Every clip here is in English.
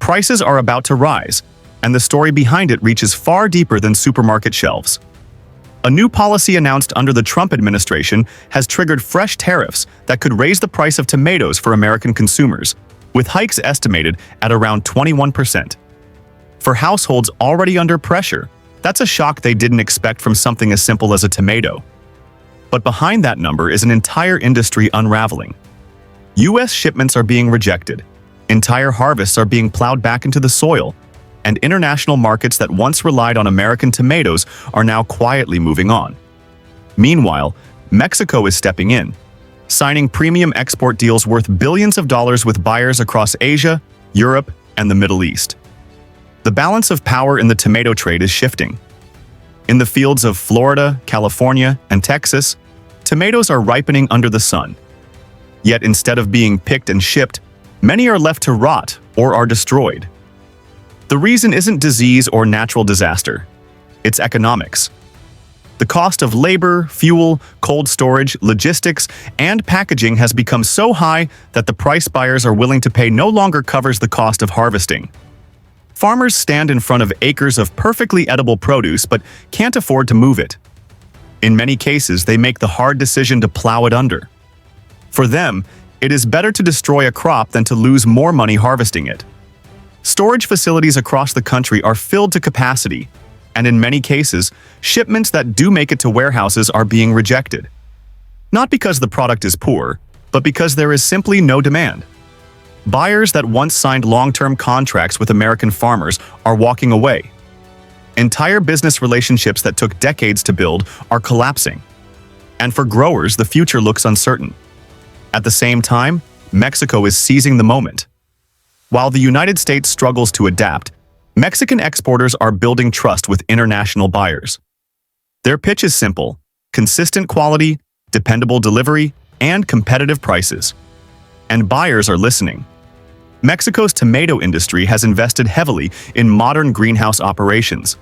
prices are about to rise, and the story behind it reaches far deeper than supermarket shelves. A new policy announced under the Trump administration has triggered fresh tariffs that could raise the price of tomatoes for American consumers, with hikes estimated at around 21%. For households already under pressure, that's a shock they didn't expect from something as simple as a tomato. But behind that number is an entire industry unraveling. U.S. shipments are being rejected, entire harvests are being plowed back into the soil, and international markets that once relied on American tomatoes are now quietly moving on. Meanwhile, Mexico is stepping in, signing premium export deals worth billions of dollars with buyers across Asia, Europe, and the Middle East. The balance of power in the tomato trade is shifting. In the fields of Florida, California, and Texas, tomatoes are ripening under the sun. Yet instead of being picked and shipped, many are left to rot or are destroyed. The reason isn't disease or natural disaster. It's economics. The cost of labor, fuel, cold storage, logistics, and packaging has become so high that the price buyers are willing to pay no longer covers the cost of harvesting. Farmers stand in front of acres of perfectly edible produce but can't afford to move it. In many cases, they make the hard decision to plow it under. For them, it is better to destroy a crop than to lose more money harvesting it. Storage facilities across the country are filled to capacity, and in many cases, shipments that do make it to warehouses are being rejected. Not because the product is poor, but because there is simply no demand. Buyers that once signed long-term contracts with American farmers are walking away. Entire business relationships that took decades to build are collapsing. And for growers, the future looks uncertain. At the same time, Mexico is seizing the moment. While the United States struggles to adapt, Mexican exporters are building trust with international buyers. Their pitch is simple: consistent quality, dependable delivery, and competitive prices. And buyers are listening. Mexico's tomato industry has invested heavily in modern greenhouse operations.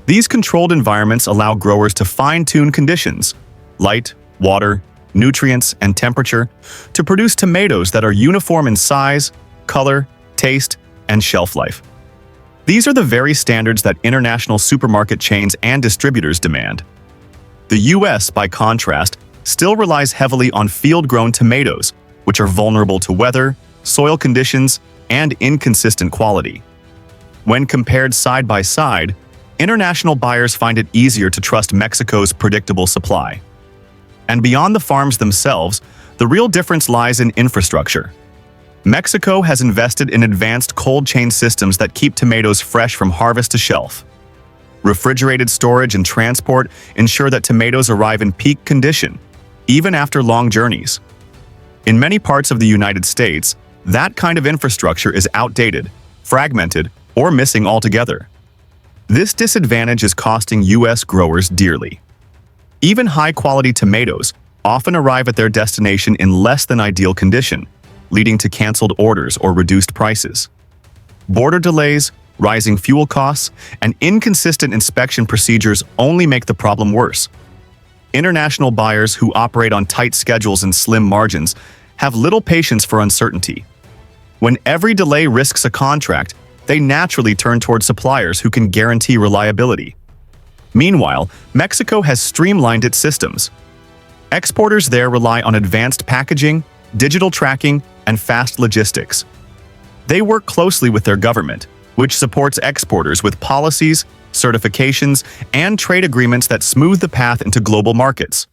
These controlled environments allow growers to fine-tune conditions, light, water, nutrients, and temperature, to produce tomatoes that are uniform in size, color, taste, and shelf life. These are the very standards that international supermarket chains and distributors demand. The U.S., by contrast, still relies heavily on field-grown tomatoes, which are vulnerable to weather, soil conditions, and inconsistent quality. When compared side by side, international buyers find it easier to trust Mexico's predictable supply. And beyond the farms themselves, the real difference lies in infrastructure. Mexico has invested in advanced cold chain systems that keep tomatoes fresh from harvest to shelf. Refrigerated storage and transport ensure that tomatoes arrive in peak condition, even after long journeys. In many parts of the United States, that kind of infrastructure is outdated, fragmented, or missing altogether. This disadvantage is costing U.S. growers dearly. Even high-quality tomatoes often arrive at their destination in less than ideal condition, leading to canceled orders or reduced prices. Border delays, rising fuel costs, and inconsistent inspection procedures only make the problem worse. International buyers who operate on tight schedules and slim margins have little patience for uncertainty. When every delay risks a contract, they naturally turn toward suppliers who can guarantee reliability. Meanwhile, Mexico has streamlined its systems. Exporters there rely on advanced packaging, digital tracking, and fast logistics. They work closely with their government, which supports exporters with policies, certifications, and trade agreements that smooth the path into global markets.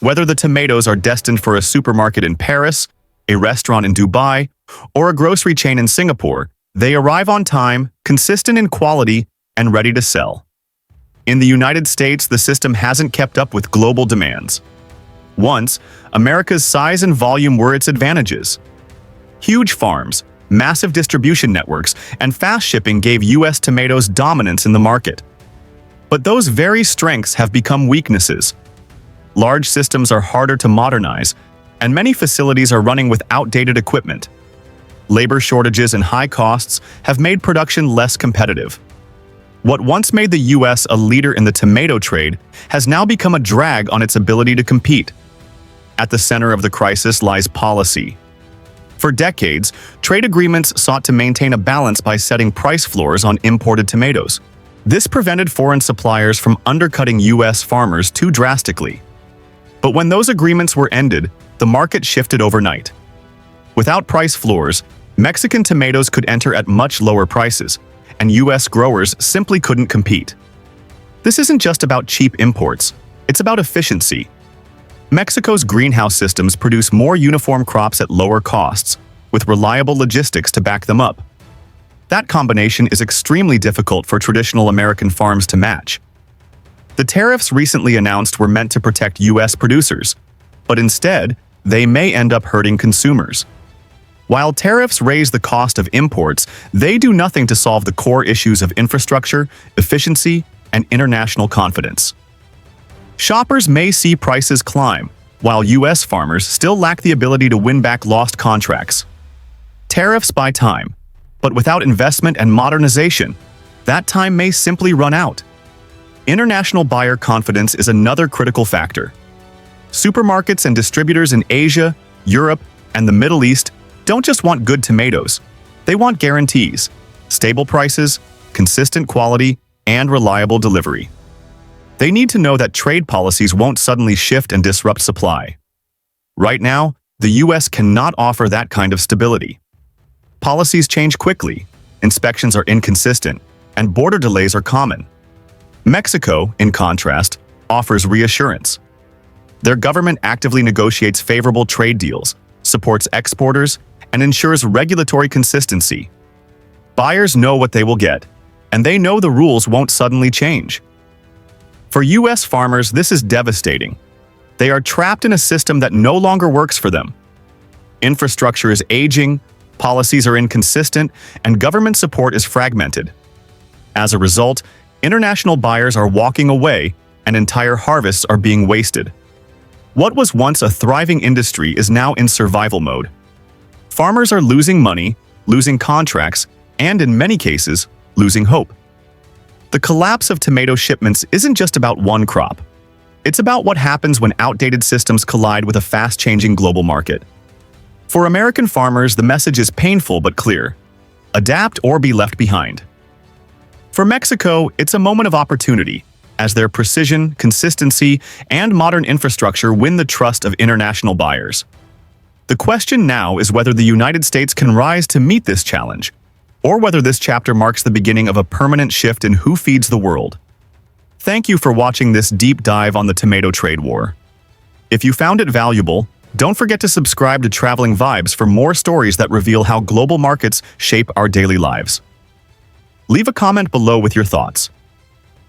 Whether the tomatoes are destined for a supermarket in Paris, a restaurant in Dubai, or a grocery chain in Singapore, they arrive on time, consistent in quality, and ready to sell. In the United States, the system hasn't kept up with global demands. Once, America's size and volume were its advantages. Huge farms, massive distribution networks, and fast shipping gave U.S. tomatoes dominance in the market. But those very strengths have become weaknesses. Large systems are harder to modernize, and many facilities are running with outdated equipment. Labor shortages and high costs have made production less competitive. What once made the U.S. a leader in the tomato trade has now become a drag on its ability to compete. At the center of the crisis lies policy. For decades, trade agreements sought to maintain a balance by setting price floors on imported tomatoes. This prevented foreign suppliers from undercutting U.S. farmers too drastically. But when those agreements were ended, the market shifted overnight. Without price floors, Mexican tomatoes could enter at much lower prices, and U.S. growers simply couldn't compete. This isn't just about cheap imports, it's about efficiency. Mexico's greenhouse systems produce more uniform crops at lower costs, with reliable logistics to back them up. That combination is extremely difficult for traditional American farms to match. The tariffs recently announced were meant to protect U.S. producers, but instead, they may end up hurting consumers. While tariffs raise the cost of imports, they do nothing to solve the core issues of infrastructure, efficiency, and international confidence. Shoppers may see prices climb, while U.S. farmers still lack the ability to win back lost contracts. Tariffs buy time, but without investment and modernization, that time may simply run out. International buyer confidence is another critical factor. Supermarkets and distributors in Asia, Europe, and the Middle East don't just want good tomatoes. They want guarantees, stable prices, consistent quality, and reliable delivery. They need to know that trade policies won't suddenly shift and disrupt supply. Right now, the U.S. cannot offer that kind of stability. Policies change quickly, inspections are inconsistent, and border delays are common. Mexico, in contrast, offers reassurance. Their government actively negotiates favorable trade deals, supports exporters, and ensures regulatory consistency. Buyers know what they will get, and they know the rules won't suddenly change. For U.S. farmers, this is devastating. They are trapped in a system that no longer works for them. Infrastructure is aging, policies are inconsistent, and government support is fragmented. As a result, international buyers are walking away, and entire harvests are being wasted. What was once a thriving industry is now in survival mode. Farmers are losing money, losing contracts, and in many cases, losing hope. The collapse of tomato shipments isn't just about one crop. It's about what happens when outdated systems collide with a fast-changing global market. For American farmers, the message is painful but clear: adapt or be left behind. For Mexico, it's a moment of opportunity, as their precision, consistency, and modern infrastructure win the trust of international buyers. The question now is whether the United States can rise to meet this challenge, or whether this chapter marks the beginning of a permanent shift in who feeds the world. Thank you for watching this deep dive on the tomato trade war. If you found it valuable, don't forget to subscribe to Traveling Vibes for more stories that reveal how global markets shape our daily lives. Leave a comment below with your thoughts.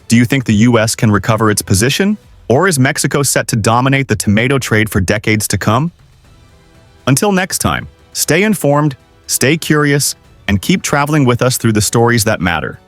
Do you think the U.S. can recover its position, or is Mexico set to dominate the tomato trade for decades to come? Until next time, stay informed, stay curious, and keep traveling with us through the stories that matter.